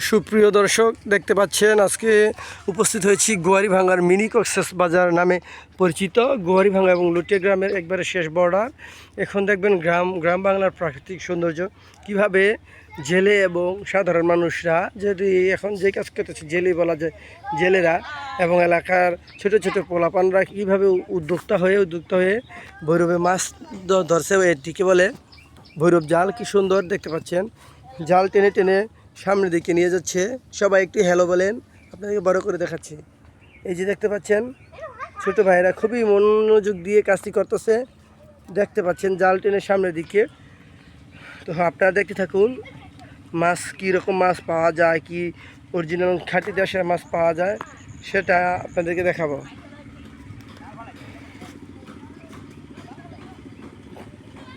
সুপ্রিয় দর্শক দেখতে পাচ্ছেন আজকে উপস্থিত হয়েছি গোয়ারিভাঙ্গার মিনি কক্সবাজার নামে পরিচিত গোয়ারিভাঙ্গা এবং লুটিয়া গ্রামের একবারে শেষ বর্ডার। এখন দেখবেন গ্রাম বাংলার প্রাকৃতিক সৌন্দর্য কিভাবে জেলে এবং সাধারণ মানুষরা যদি এখন যে কাজ করতেছে জেলে বলা যায়, জেলেরা এবং এলাকার ছোট ছোট পোলাপানরা কীভাবে উদ্যোক্তা হয়ে ভৈরবে মাছ ধরছে। এটিকে বলে ভৈরব জাল। কি সুন্দর দেখতে পাচ্ছেন, জাল টেনে টেনে সামনের দিকে নিয়ে যাচ্ছে। সবাই একটু হ্যালো বলেন, আপনাদেরকে বড় করে দেখাচ্ছি। এই যে দেখতে পাচ্ছেন ছোট ভাইরা খুবই মনোযোগ দিয়ে কাজটি করতেছে। দেখতে পাচ্ছেন জাল টেনে সামনের দিকে। তো আপনারা দেখতে থাকুন মাছ কীরকম মাছ পাওয়া যায়, কি অরিজিনাল খাঁটি দেশের মাছ পাওয়া যায় সেটা আপনাদেরকে দেখাবো।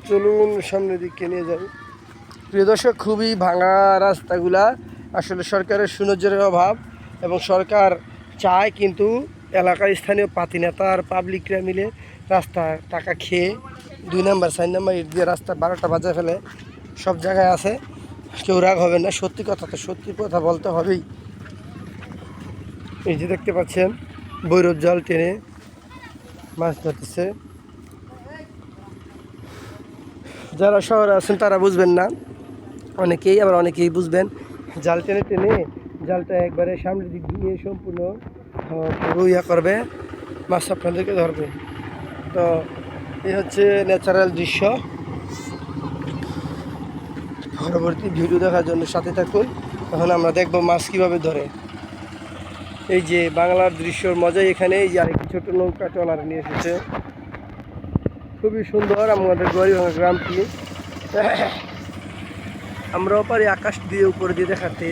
চলুন সামনের দিকে নিয়ে যাই। প্রিয় দর্শক, খুবই ভাঙা রাস্তাগুলা, আসলে সরকারের সুনজরের অভাব এবং সরকার চায় কিন্তু এলাকার স্থানীয় পাতি নেতা আর পাবলিকরা মিলে রাস্তার টাকা খেয়ে 2 নাম্বার 4 নাম্বার ইট দিয়ে রাস্তা 12টা বাজে ফেলে। সব জায়গায় আছে, কেউ রাগ হবে না, সত্যি কথা তো সত্যি কথা বলতে হবেই। এই যে দেখতে পাচ্ছেন ভৈরব জাল টেনে মাছ ধরতেছে। যারা শহরে আছেন তারা বুঝবেন না, অনেকেই আবার অনেকেই বুঝবেন। জাল টেনে টেনে জালটা একবারে সামনের দিক দিয়ে সম্পূর্ণ ইয়া করবে, মাছ আপনাদেরকে ধরবে। তো এই হচ্ছে ন্যাচারাল দৃশ্য। পরবর্তী ভিডিও দেখার জন্য সাথে থাকুন। এখন আমরা দেখব মাছ কীভাবে ধরে। এই যে বাংলার দৃশ্যর মজাই এখানে। এই যে আরেকটি ছোটো নৌকা ট্রলার নিয়ে এসেছে, খুবই সুন্দর আমাদের গোয়ারিভাঙ্গা গ্রামটি। আমরাও পারি আকাশ দিয়ে উপরে দিয়ে দেখাতে।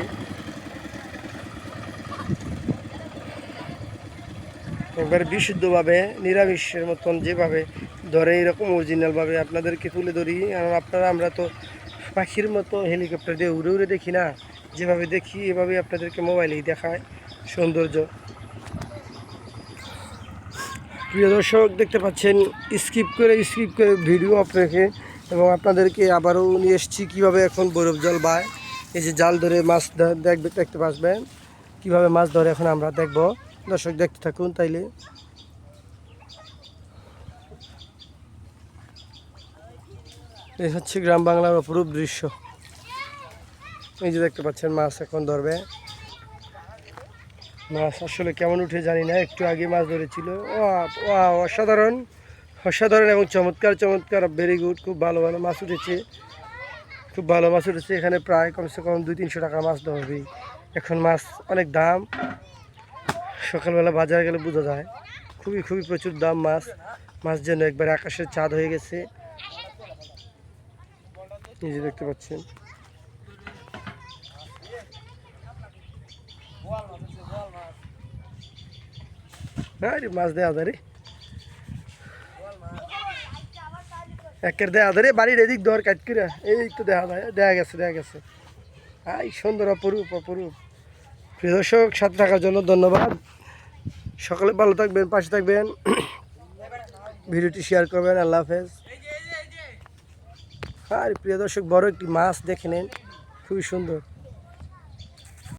একবারে বিশুদ্ধভাবে নিরামিষের মতন যেভাবে ধরে এরকম অরিজিনালভাবে আপনাদেরকে তুলে ধরি। আর আমরা তো পাখির মতো হেলিকপ্টার দিয়ে উড়ে উড়ে দেখি না, যেভাবে দেখি এভাবে আপনাদেরকে মোবাইলেই দেখায় সৌন্দর্য। প্রিয় দর্শক দেখতে পাচ্ছেন স্কিপ করে ভিডিও আপনাকে এবং আপনাদেরকে আবারও নিয়ে এসেছি কীভাবে এখন বরফ জল বায়। এই যে জাল ধরে মাছ দেখতে পাসবেন কীভাবে মাছ ধরে এখন আমরা দেখব। দর্শক দেখতে থাকুন তাইলে। এই হচ্ছে গ্রাম বাংলার অপরূপ দৃশ্য। এই যে দেখতে পাচ্ছেন মাছ এখন ধরবে। মাছ আসলে কেমন উঠে জানি না, একটু আগে মাছ ধরেছিল। অসাধারণ অসাধারণ এবং চমৎকার চমৎকার, ভেরি গুড। খুব ভালো ভালো মাছ উঠেছে, খুব ভালো মাছ উঠেছে। এখানে প্রায় কমসে কম 200-300 টাকা মাছ ধরবেই। এখন মাছ অনেক দাম, সকালবেলা বাজারে গেলে বোঝা যায়। খুবই প্রচুর দাম মাছ যেন একবার আকাশের চাঁদ হয়ে গেছে। এই যে দেখতে পাচ্ছেন মাছ দেওয়া যায় রে, একের দেওয়া ধরে বাড়ির এদিক দর কাট করে এই তো দেখা গেছে। আই সুন্দর অপরূপ। প্রিয় দর্শক, সাথে থাকার জন্য ধন্যবাদ। সকালে ভালো থাকবেন, পাশে থাকবেন, ভিডিওটি শেয়ার করবেন। আল্লাহ হাফেজ। আর প্রিয় দর্শক, বড় একটি মাছ দেখে নেন, খুবই সুন্দর।